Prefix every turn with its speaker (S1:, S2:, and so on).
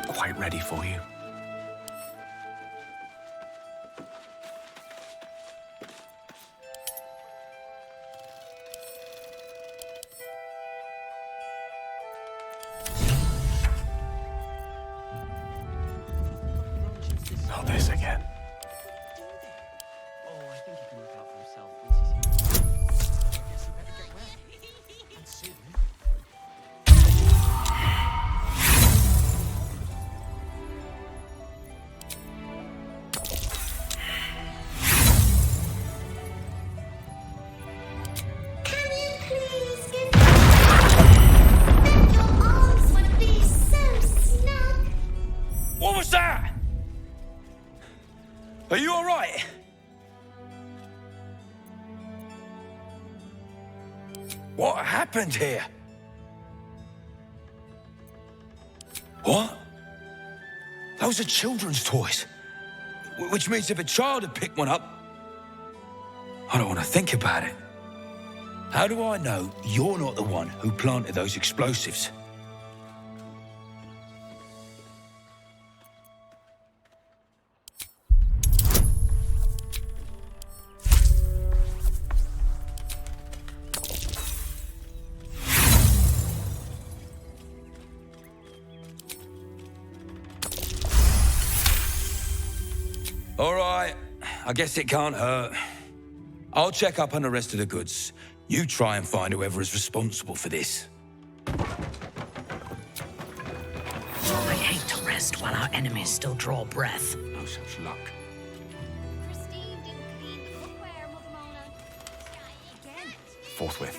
S1: Quite ready for you. Not this again.
S2: Oh, I think he can look out for himself once he's here. Guess he better get well. And soon.
S3: Can you please give that your arms would be so snug?
S4: What was that? Are you all right? What happened here? What? Those are children's toys. Which means if a child had picked one up... I don't want to think about it. How do I know you're not the one who planted those explosives? All right, I guess it can't hurt. I'll check up on the rest of the goods. You try and find whoever is responsible for this.
S5: I hate to rest while our enemies still draw breath.
S1: No such luck.
S3: Christine didn't clean the cookware, Mother Mona. Again.
S1: Forthwith.